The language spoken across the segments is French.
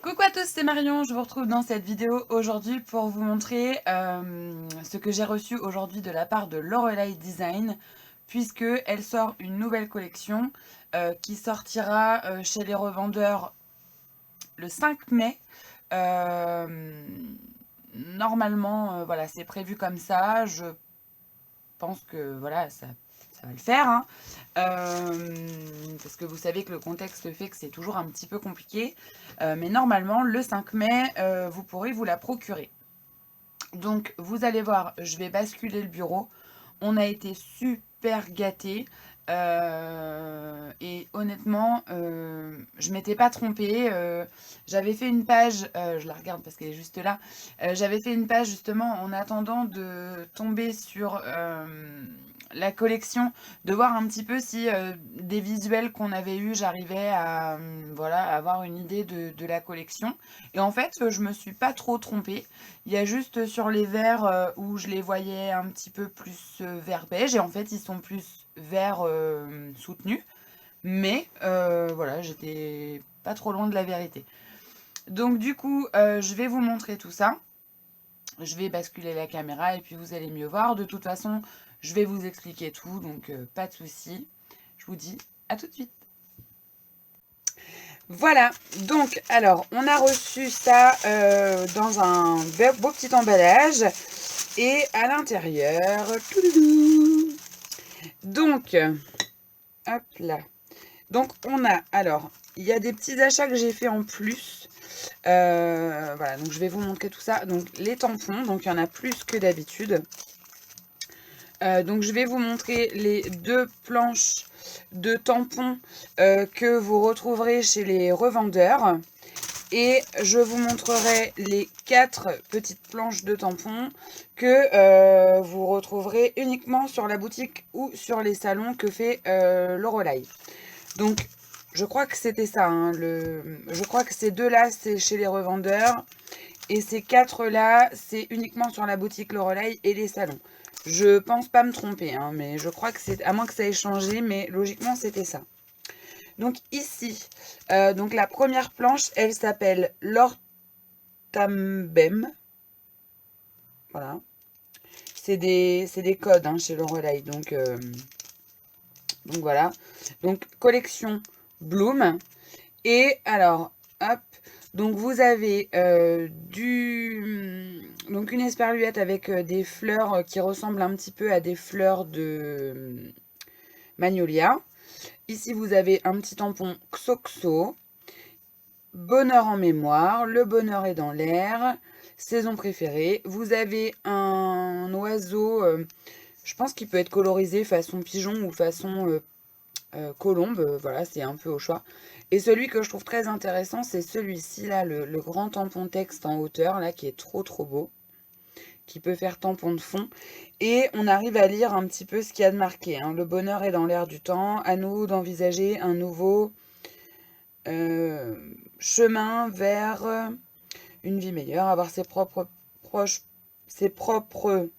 Coucou à tous, c'est Marion, je vous retrouve dans cette vidéo aujourd'hui pour vous montrer ce que j'ai reçu aujourd'hui de la part de Lorelei Design, puisque elle sort une nouvelle collection qui sortira chez les revendeurs le 5 mai. Normalement, voilà, c'est prévu comme ça. Je pense que voilà, ça va le faire, hein. Parce que vous savez que le contexte fait que c'est toujours un petit peu compliqué. Mais normalement, le 5 mai, vous pourrez vous la procurer. Donc, vous allez voir, je vais basculer le bureau. On a été super gâtés. Et honnêtement, je m'étais pas trompée. J'avais fait une page, je la regarde parce qu'elle est juste là. J'avais fait une page justement en attendant de tomber sur la collection, de voir un petit peu si des visuels qu'on avait eus, j'arrivais à voilà, avoir une idée de la collection. Et en fait, je me suis pas trop trompée. Il y a juste sur les verts où je les voyais un petit peu plus vert beige et en fait ils sont plus vert soutenu. Mais voilà, j'étais pas trop loin de la vérité. Donc du coup, je vais vous montrer tout ça. Je vais basculer la caméra et puis vous allez mieux voir. De toute façon, je vais vous expliquer tout, donc pas de souci. Je vous dis à tout de suite. Voilà, donc alors on a reçu ça dans un beau petit emballage et à l'intérieur, donc hop là, donc on a, alors il y a des petits achats que j'ai fait en plus, voilà, donc je vais vous montrer tout ça. Donc les tampons, donc il y en a plus que d'habitude. Donc je vais vous montrer les deux planches de tampons que vous retrouverez chez les revendeurs. Et je vous montrerai les 4 petites planches de tampons que vous retrouverez uniquement sur la boutique ou sur les salons que fait Lorelei. Donc je crois que c'était ça, hein, je crois que ces deux-là c'est chez les revendeurs. Et ces 4-là, c'est uniquement sur la boutique Lorelei et les salons. Je pense pas me tromper, hein, mais je crois que c'est, à moins que ça ait changé, mais logiquement c'était ça. Donc ici, donc la première planche, elle s'appelle l'Ortambem. Voilà. C'est des codes hein, chez Lorelei. Donc voilà. Donc collection Bloom. Et alors, hop. Donc vous avez donc une esperluette avec des fleurs qui ressemblent un petit peu à des fleurs de magnolia. Ici vous avez un petit tampon Xoxo. Bonheur en mémoire, le bonheur est dans l'air, saison préférée. Vous avez un oiseau, je pense qu'il peut être colorisé façon pigeon ou façon colombe, voilà, c'est un peu au choix. Et celui que je trouve très intéressant, c'est celui-ci là, le grand tampon texte en hauteur, là, qui est trop beau, qui peut faire tampon de fond. Et on arrive à lire un petit peu ce qu'il y a de marqué, hein. Le bonheur est dans l'air du temps, à nous d'envisager un nouveau chemin vers une vie meilleure, avoir ses propres proches, ses propres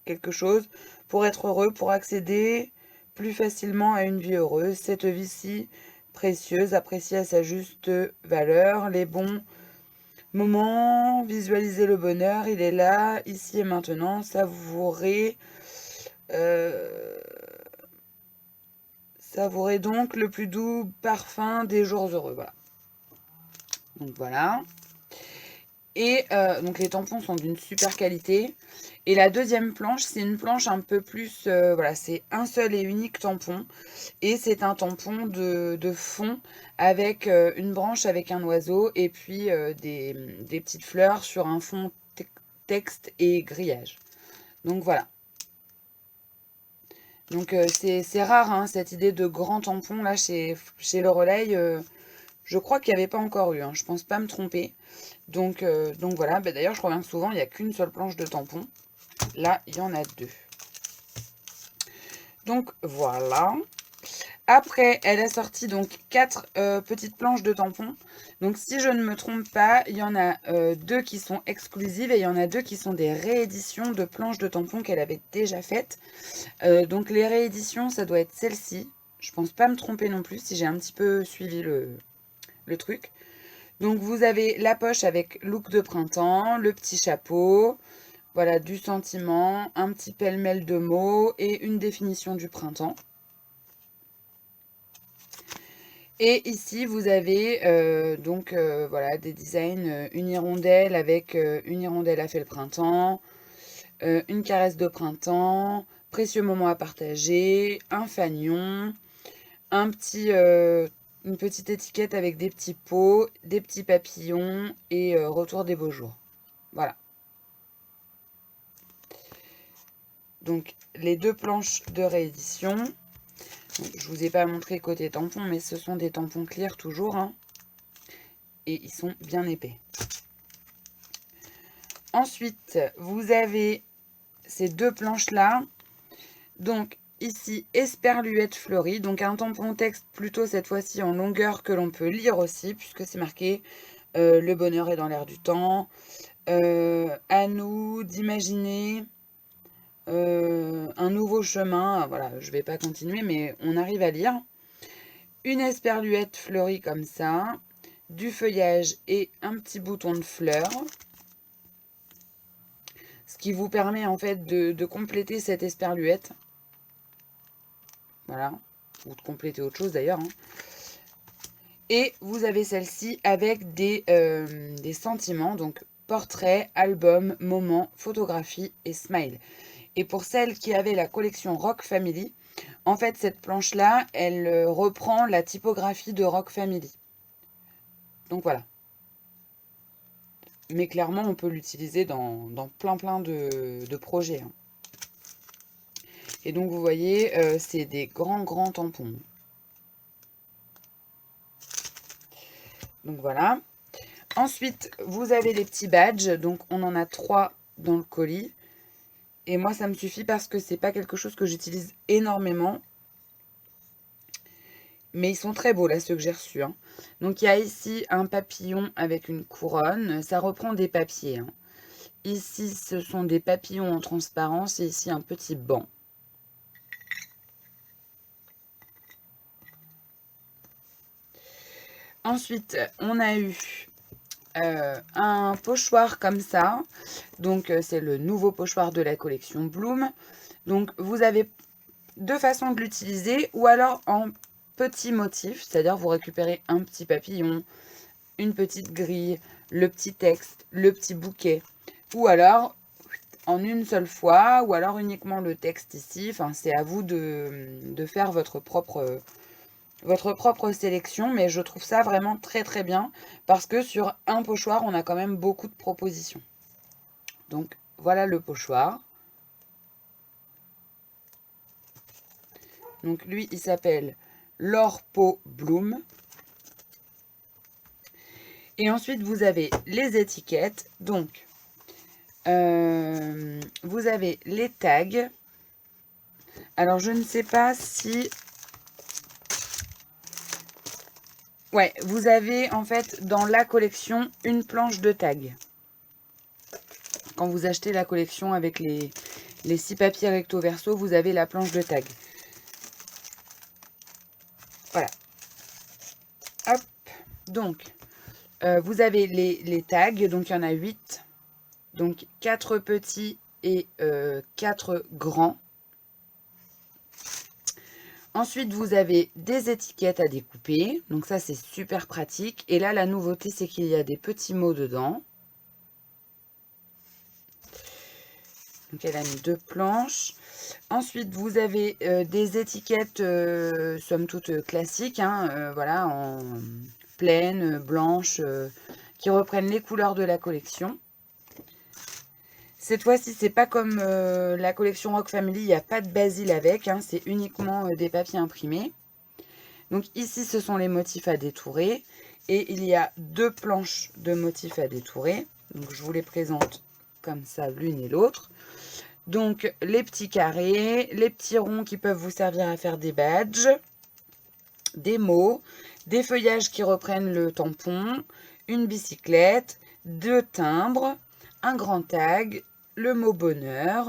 quelque chose pour être heureux, pour accéder plus facilement à une vie heureuse. Cette vie si précieuse, appréciée à sa juste valeur, les bons moments, visualiser le bonheur, il est là, ici et maintenant, savourer, euh, savourer donc le plus doux parfum des jours heureux. Voilà. Donc voilà. Et donc les tampons sont d'une super qualité. Et la deuxième planche, c'est une planche un peu plus, voilà, c'est un seul et unique tampon. Et c'est un tampon de fond avec une branche avec un oiseau et puis des petites fleurs sur un fond texte et grillage. Donc voilà. Donc c'est rare hein, cette idée de grand tampon là chez Lorelei. Je crois qu'il n'y avait pas encore eu, hein, je pense pas me tromper. Donc voilà, bah, d'ailleurs je reviens souvent, il n'y a qu'une seule planche de tampon. Là, il y en a deux. Donc voilà. Après, elle a sorti donc 4 petites planches de tampons. Donc si je ne me trompe pas, il y en a 2 qui sont exclusives et il y en a 2 qui sont des rééditions de planches de tampons qu'elle avait déjà faites. Donc les rééditions, ça doit être celle-ci. Je pense pas me tromper non plus si j'ai un petit peu suivi le truc. Donc vous avez la poche avec look de printemps, le petit chapeau, voilà, du sentiment, un petit pêle-mêle de mots et une définition du printemps. Et ici, vous avez voilà, des designs, une hirondelle avec une hirondelle a fait le printemps, une caresse de printemps, précieux moment à partager, un fanion, une petite étiquette avec des petits pots, des petits papillons et retour des beaux jours. Voilà. Donc, les deux planches de réédition. Donc, je ne vous ai pas montré côté tampon, mais ce sont des tampons clear toujours. Hein, et ils sont bien épais. Ensuite, vous avez ces deux planches-là. Donc, ici, Esperluette fleurie. Donc, un tampon texte plutôt cette fois-ci en longueur que l'on peut lire aussi, puisque c'est marqué le bonheur est dans l'air du temps. À nous d'imaginer un nouveau chemin. Voilà, je ne vais pas continuer, mais on arrive à lire. Une esperluette fleurie comme ça, du feuillage et un petit bouton de fleurs. Ce qui vous permet en fait de compléter cette esperluette. Voilà, ou de compléter autre chose d'ailleurs. Hein. Et vous avez celle-ci avec des sentiments, donc portrait, album, moment, photographie et smile. Et pour celles qui avaient la collection Rock Family, en fait, cette planche-là, elle reprend la typographie de Rock Family. Donc voilà. Mais clairement, on peut l'utiliser dans plein de projets. Hein. Et donc, vous voyez, c'est des grands tampons. Donc voilà. Ensuite, vous avez les petits badges. Donc, on en a 3 dans le colis. Et moi, ça me suffit parce que c'est pas quelque chose que j'utilise énormément. Mais ils sont très beaux, là, ceux que j'ai reçus. Hein. Donc, il y a ici un papillon avec une couronne. Ça reprend des papiers. Hein. Ici, ce sont des papillons en transparence. Et ici, un petit banc. Ensuite, on a eu un pochoir comme ça. Donc, c'est le nouveau pochoir de la collection Bloom. Donc, vous avez deux façons de l'utiliser. Ou alors en petits motifs. C'est-à-dire, vous récupérez un petit papillon, une petite grille, le petit texte, le petit bouquet. Ou alors en une seule fois. Ou alors uniquement le texte ici. Enfin, c'est à vous de faire votre propre sélection, mais je trouve ça vraiment très bien, parce que sur un pochoir, on a quand même beaucoup de propositions. Donc, voilà le pochoir. Donc, lui, il s'appelle l'Orpo Bloom. Et ensuite, vous avez les étiquettes. Donc, vous avez les tags. Alors, je ne sais pas si... Ouais, vous avez en fait dans la collection une planche de tags. Quand vous achetez la collection avec les 6 papiers recto verso, vous avez la planche de tag. Voilà. Hop. Donc, vous avez les tags. Donc, il y en a 8. Donc, 4 petits et 4 grands. Ensuite, vous avez des étiquettes à découper. Donc, ça, c'est super pratique. Et là, la nouveauté, c'est qu'il y a des petits mots dedans. Donc, elle a mis 2 planches. Ensuite, vous avez des étiquettes, somme toute classiques, hein, voilà, en pleine, blanche, qui reprennent les couleurs de la collection. Cette fois-ci, c'est pas comme la collection Rock Family, il n'y a pas de basil avec, hein, c'est uniquement des papiers imprimés. Donc ici, ce sont les motifs à détourer. Et il y a 2 planches de motifs à détourer. Donc je vous les présente comme ça, l'une et l'autre. Donc, les petits carrés, les petits ronds qui peuvent vous servir à faire des badges, des mots, des feuillages qui reprennent le tampon, une bicyclette, 2 timbres, un grand tag, le mot bonheur,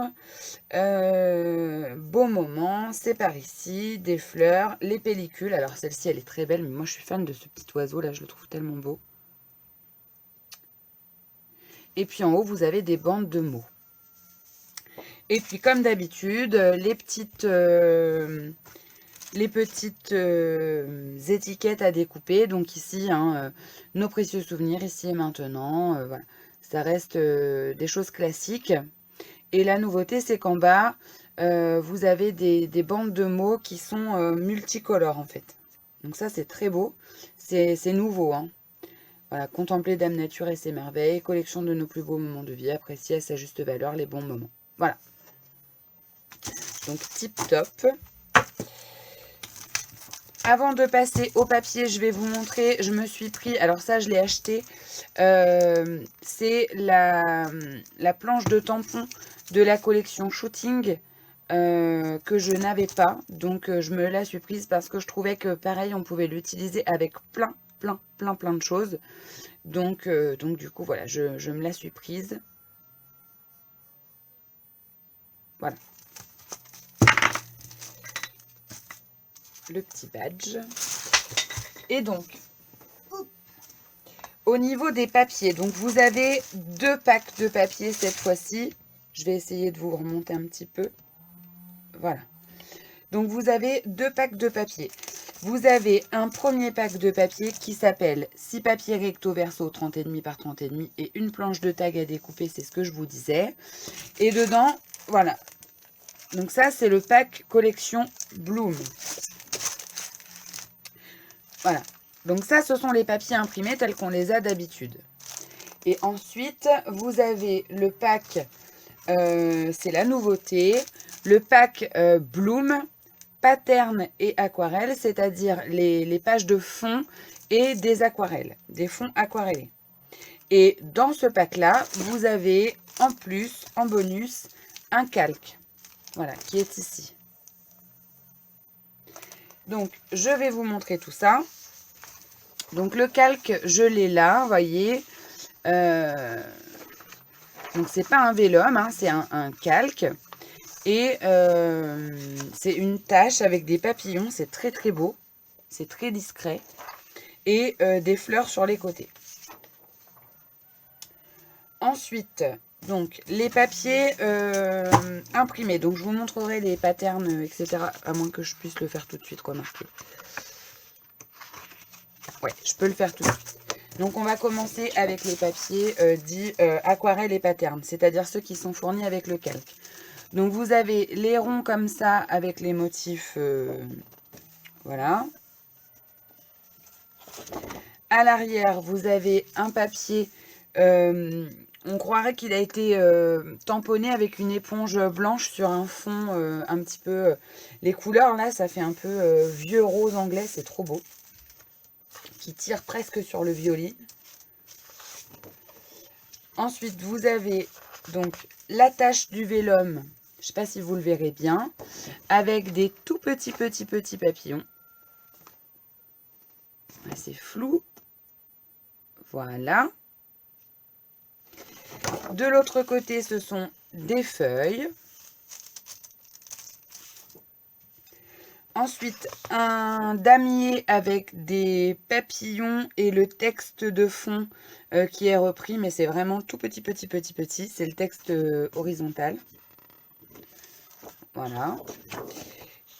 beau moment, c'est par ici, des fleurs, les pellicules. Alors celle-ci elle est très belle, mais moi je suis fan de ce petit oiseau là, je le trouve tellement beau. Et puis en haut vous avez des bandes de mots. Et puis comme d'habitude, les petites étiquettes à découper. Donc ici, hein, nos précieux souvenirs, ici et maintenant. Voilà. Ça reste des choses classiques. Et la nouveauté, c'est qu'en bas, vous avez des bandes de mots qui sont multicolores en fait. Donc ça, c'est très beau. C'est nouveau. Hein. Voilà, contempler Dame Nature et ses merveilles, collection de nos plus beaux moments de vie, apprécier à sa juste valeur les bons moments. Voilà. Donc tip top. Avant de passer au papier, je vais vous montrer, je me suis pris, alors ça je l'ai acheté, c'est la planche de tampon de la collection Shooting que je n'avais pas. Donc je me la suis prise parce que je trouvais que pareil, on pouvait l'utiliser avec plein de choses. Donc du coup, voilà, je me la suis prise. Voilà. Le petit badge. Et donc, au niveau des papiers, donc vous avez 2 packs de papier cette fois-ci. Je vais essayer de vous remonter un petit peu. Voilà. Donc vous avez 2 packs de papier. Vous avez un premier pack de papier qui s'appelle 6 papiers recto verso 30,5 par 30,5 et une planche de tag à découper, c'est ce que je vous disais. Et dedans, voilà. Donc ça, c'est le pack collection Bloom. Voilà. Donc ça, ce sont les papiers imprimés tels qu'on les a d'habitude. Et ensuite, vous avez le pack, c'est la nouveauté, le pack Bloom, pattern et aquarelle, c'est-à-dire les pages de fond et des aquarelles, des fonds aquarellés. Et dans ce pack-là, vous avez en plus, en bonus, un calque, voilà, qui est ici. Donc, je vais vous montrer tout ça. Donc, le calque, je l'ai là, vous voyez. Donc, c'est pas un vélum, hein, c'est un calque. Et c'est une tache avec des papillons, c'est très très beau. C'est très discret. Et des fleurs sur les côtés. Ensuite, donc, les papiers imprimés. Donc, je vous montrerai les patterns, etc. À moins que je puisse le faire tout de suite, remarquez. Ouais, je peux le faire tout de suite. Donc, on va commencer avec les papiers dits aquarelle et pattern, c'est-à-dire ceux qui sont fournis avec le calque. Donc, vous avez les ronds comme ça avec les motifs, voilà. À l'arrière, vous avez un papier, on croirait qu'il a été tamponné avec une éponge blanche sur un fond un petit peu... les couleurs, là, ça fait un peu vieux rose anglais, c'est trop beau. Qui tire presque sur le violet. Ensuite, vous avez donc la tache du vélum, je ne sais pas si vous le verrez bien, avec des tout petits papillons. C'est flou. Voilà. De l'autre côté, ce sont des feuilles. Ensuite, un damier avec des papillons et le texte de fond qui est repris, mais c'est vraiment tout petit. C'est le texte horizontal. Voilà.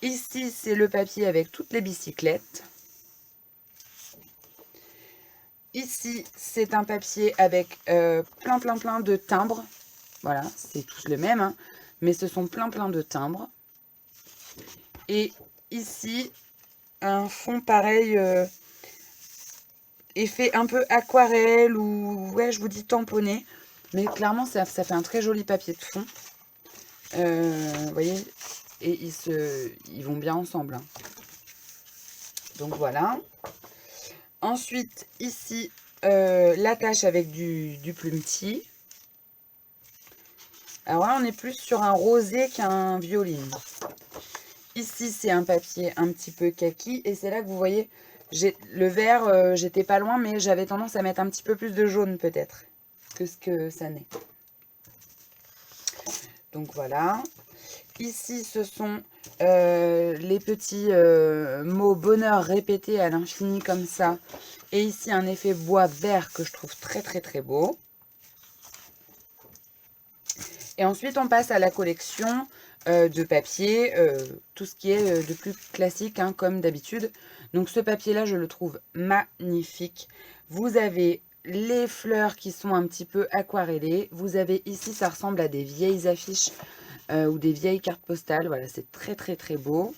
Ici, c'est le papier avec toutes les bicyclettes. Ici, c'est un papier avec plein de timbres. Voilà, c'est tous le même, hein, mais ce sont plein de timbres. Et ici, un fond pareil, effet un peu aquarelle ou, ouais, je vous dis tamponné. Mais clairement, ça fait un très joli papier de fond. Vous voyez, et ils vont bien ensemble. Hein. Donc voilà. Ensuite, ici, l'attache avec du plumetis. Alors là, on est plus sur un rosé qu'un violine. Ici, c'est un papier un petit peu kaki. Et c'est là que vous voyez, le vert, j'étais pas loin, mais j'avais tendance à mettre un petit peu plus de jaune peut-être que ce que ça n'est. Donc voilà. Ici, ce sont les petits mots bonheur répétés à l'infini comme ça. Et ici, un effet bois vert que je trouve très très très beau. Et ensuite, on passe à la collection de papier, tout ce qui est de plus classique, hein, comme d'habitude. Donc ce papier-là, je le trouve magnifique. Vous avez les fleurs qui sont un petit peu aquarellées. Vous avez ici, ça ressemble à des vieilles affiches ou des vieilles cartes postales. Voilà, c'est très très très beau.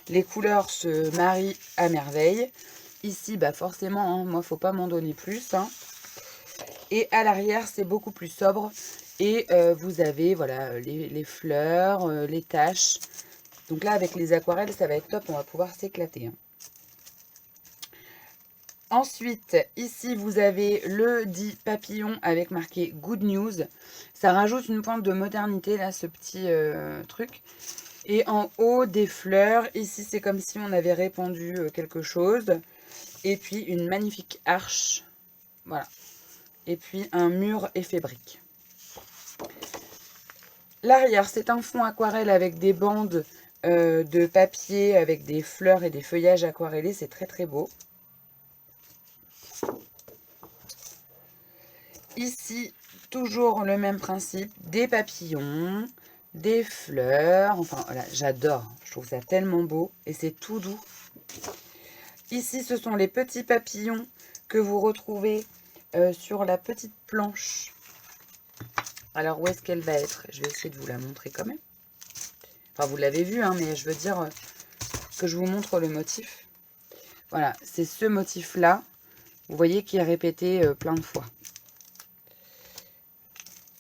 Les couleurs se marient à merveille. Ici, bah forcément, hein, moi, faut pas m'en donner plus. Hein. Et à l'arrière, c'est beaucoup plus sobre. Et vous avez voilà, les fleurs, les taches. Donc là, avec les aquarelles, ça va être top. On va pouvoir s'éclater. Hein. Ensuite, ici, vous avez le dit papillon avec marqué Good News. Ça rajoute une pointe de modernité, là, ce petit truc. Et en haut, des fleurs. Ici, c'est comme si on avait répandu quelque chose. Et puis, une magnifique arche. Voilà. Et puis, un mur effet brique. L'arrière, c'est un fond aquarelle avec des bandes de papier avec des fleurs et des feuillages aquarellés. C'est très, très beau. Ici, toujours le même principe, des papillons, des fleurs. Enfin, voilà, j'adore. Je trouve ça tellement beau et c'est tout doux. Ici, ce sont les petits papillons que vous retrouvez sur la petite planche. Alors, où est-ce qu'elle va être? Je vais essayer de vous la montrer quand même. Enfin, vous l'avez vu, hein, mais je veux dire que je vous montre le motif. Voilà, c'est ce motif-là. Vous voyez qui est répété plein de fois.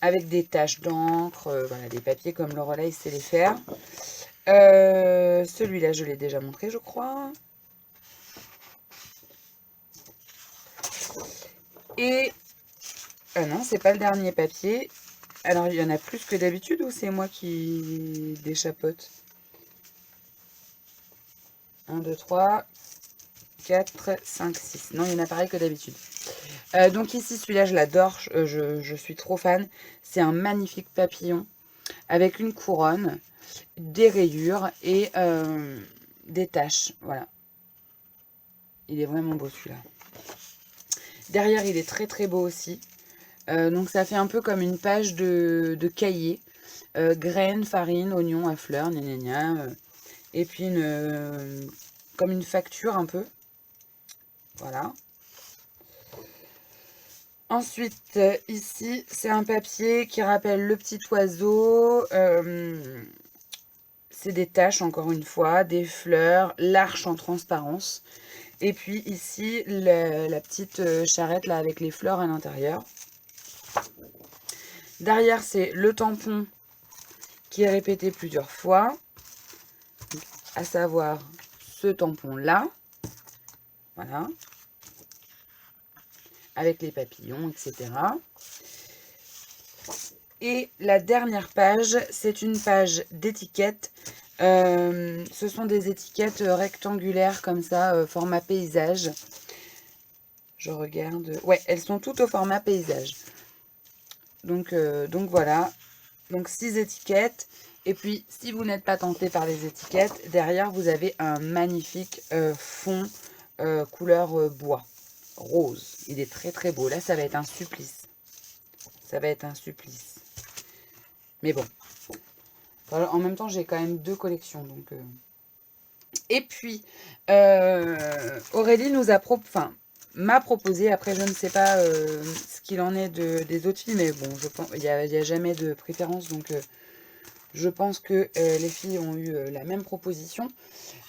Avec des taches d'encre, voilà, des papiers comme le relais sait les faire. Celui-là, je l'ai déjà montré, je crois. Et... non, c'est pas le dernier papier. Alors, il y en a plus que d'habitude ou c'est moi qui déchapote? 1, 2, 3, 4, 5, 6. Non, il y en a pareil que d'habitude. Donc ici, celui-là, je l'adore. Je suis trop fan. C'est un magnifique papillon avec une couronne, des rayures et des taches. Voilà. Il est vraiment beau celui-là. Derrière, il est très très beau aussi. Donc ça fait un peu comme une page de cahier. Graines, farine, oignons à fleurs, gna gna gna. Et puis comme une facture un peu. Voilà. Ensuite, ici, c'est un papier qui rappelle le petit oiseau. C'est des taches, encore une fois, des fleurs, l'arche en transparence. Et puis ici, la petite charrette là avec les fleurs à l'intérieur. Derrière, c'est le tampon qui est répété plusieurs fois. À savoir ce tampon-là. Voilà. Avec les papillons, etc. Et la dernière page, c'est une page d'étiquettes. Ce sont des étiquettes rectangulaires comme ça, format paysage. Je regarde. Ouais, elles sont toutes au format paysage. Donc voilà. Donc 6 étiquettes. Et puis, si vous n'êtes pas tenté par les étiquettes, derrière, vous avez un magnifique fond couleur bois, rose. Il est très très beau. Là, ça va être un supplice. Ça va être un supplice. Mais bon. Alors, en même temps, j'ai quand même 2 collections. Donc, Et puis, Aurélie nous a m'a proposé, après je ne sais pas ce qu'il en est des autres filles, mais bon, je pense il n'y a jamais de préférence, donc je pense que les filles ont eu la même proposition.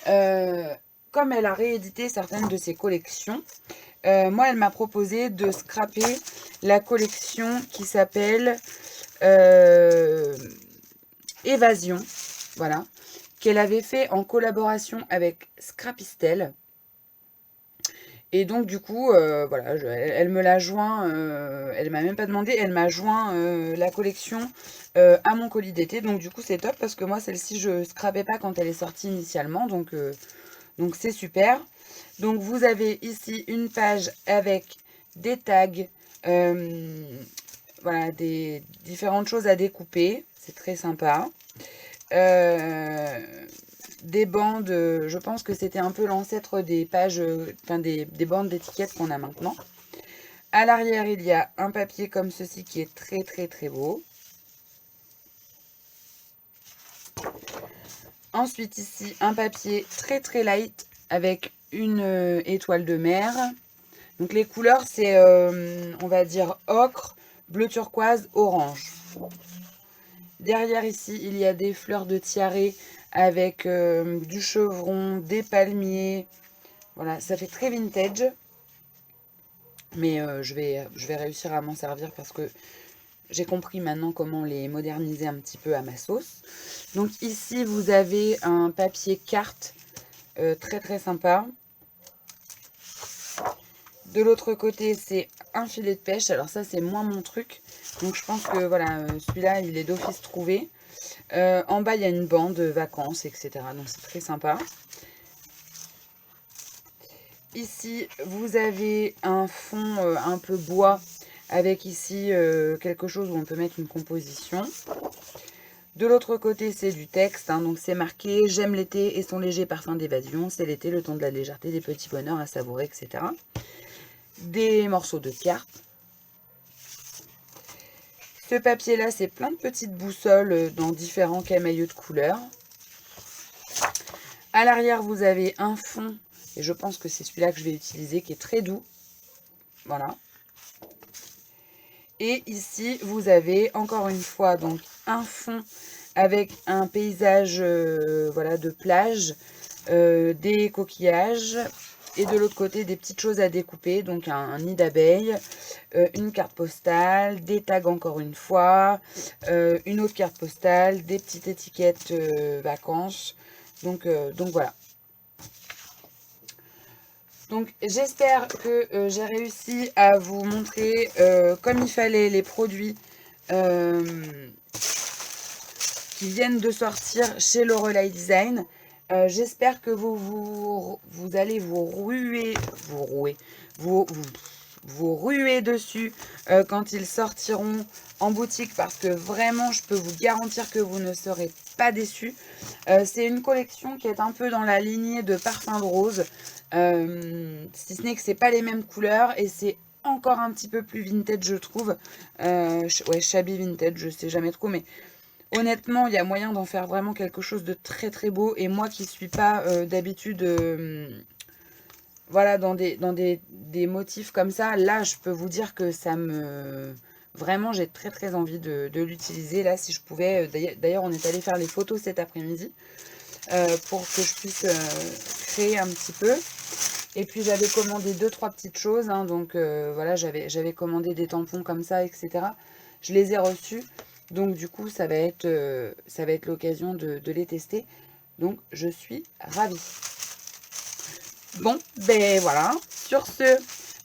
Comme elle a réédité certaines de ses collections, moi elle m'a proposé de scraper la collection qui s'appelle Évasion, voilà, qu'elle avait fait en collaboration avec Scrapistel. Et donc du coup, voilà, elle me l'a joint, elle m'a même pas demandé, elle m'a joint la collection à mon colis d'été. Donc du coup c'est top parce que moi celle-ci je scrapais pas quand elle est sortie initialement, donc c'est super. Donc vous avez ici une page avec des tags voilà, des différentes choses à découper. C'est très sympa. Des bandes, je pense que c'était un peu l'ancêtre des pages, enfin des bandes d'étiquettes qu'on a maintenant. À l'arrière, il y a un papier comme ceci qui est très très très beau. Ensuite ici, un papier très très light avec une étoile de mer. Donc les couleurs, c'est, on va dire, ocre, bleu turquoise, orange. Derrière ici, il y a des fleurs de tiare avec du chevron, des palmiers. Voilà, ça fait très vintage. Mais je vais réussir à m'en servir parce que j'ai compris maintenant comment les moderniser un petit peu à ma sauce. Donc ici, vous avez un papier carte très très sympa. De l'autre côté, c'est un filet de pêche. Alors ça, c'est moins mon truc. Donc je pense que voilà, celui-là, il est d'office trouvé. En bas, il y a une bande vacances, etc. Donc c'est très sympa. Ici, vous avez un fond un peu bois avec ici quelque chose où on peut mettre une composition. De l'autre côté, c'est du texte, hein, donc c'est marqué « J'aime l'été et son léger parfum d'évasion. C'est l'été, le temps de la légèreté, des petits bonheurs à savourer, etc. » Des morceaux de cartes. Ce papier-là, c'est plein de petites boussoles dans différents camaïeux de couleurs. À l'arrière, vous avez un fond, et je pense que c'est celui-là que je vais utiliser, qui est très doux. Voilà. Et ici, vous avez encore une fois donc un fond avec un paysage voilà, de plage, des coquillages, et de l'autre côté, des petites choses à découper, donc un nid d'abeilles, une carte postale, des tags encore une fois, une autre carte postale, des petites étiquettes vacances. Donc voilà. Donc j'espère que j'ai réussi à vous montrer comme il fallait les produits qui viennent de sortir chez Lorelai Design. J'espère que vous allez vous ruer dessus quand ils sortiront en boutique parce que vraiment je peux vous garantir que vous ne serez pas déçus. C'est une collection qui est un peu dans la lignée de Parfum de Rose, si ce n'est que c'est pas les mêmes couleurs et c'est encore un petit peu plus vintage je trouve. Ouais, shabby vintage, je sais jamais trop, mais honnêtement, il y a moyen d'en faire vraiment quelque chose de très très beau. Et moi qui suis pas d'habitude voilà, dans des motifs comme ça, là je peux vous dire que ça me... Vraiment, j'ai très très envie de l'utiliser. Là, si je pouvais... D'ailleurs, on est allé faire les photos cet après-midi pour que je puisse créer un petit peu. Et puis j'avais commandé 2-3 petites choses. Hein, donc voilà, j'avais commandé des tampons comme ça, etc. Je les ai reçus. Donc du coup, ça va être l'occasion de les tester. Donc je suis ravie. Bon, ben voilà. Sur ce,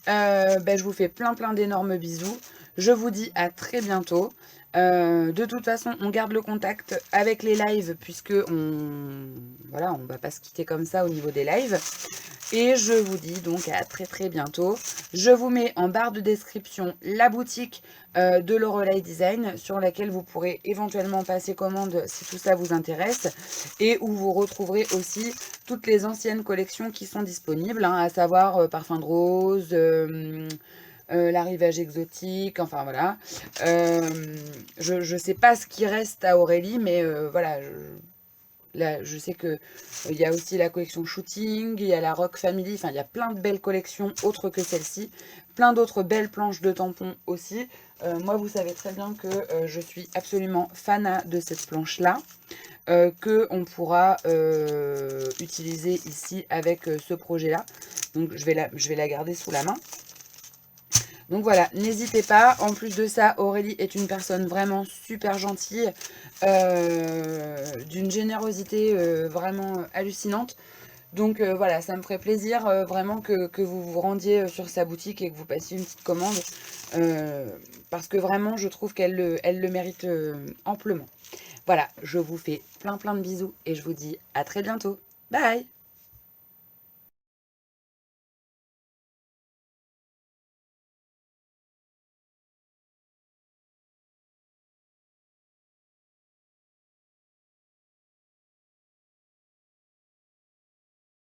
ben, je vous fais plein d'énormes bisous. Je vous dis à très bientôt. De toute façon, on garde le contact avec les lives puisque voilà, on va pas se quitter comme ça au niveau des lives. Et je vous dis donc à très bientôt. Je vous mets en barre de description la boutique de Lorelai Design sur laquelle vous pourrez éventuellement passer commande si tout ça vous intéresse. Et où vous retrouverez aussi toutes les anciennes collections qui sont disponibles, hein, à savoir Parfum de Rose, l'arrivage exotique, enfin voilà. Je sais pas ce qui reste à Aurélie, mais voilà, là, je sais que il y a aussi la collection Shooting, il y a la Rock Family, enfin il y a plein de belles collections autres que celle-ci, plein d'autres belles planches de tampons aussi. Moi, vous savez très bien que je suis absolument fan de cette planche-là, que on pourra utiliser ici avec ce projet-là. Donc je vais la garder sous la main. Donc voilà, n'hésitez pas. En plus de ça, Aurélie est une personne vraiment super gentille, d'une générosité vraiment hallucinante. Donc voilà, ça me ferait plaisir vraiment que vous vous rendiez sur sa boutique et que vous passiez une petite commande. Parce que vraiment, je trouve qu'elle le mérite amplement. Voilà, je vous fais plein de bisous et je vous dis à très bientôt. Bye!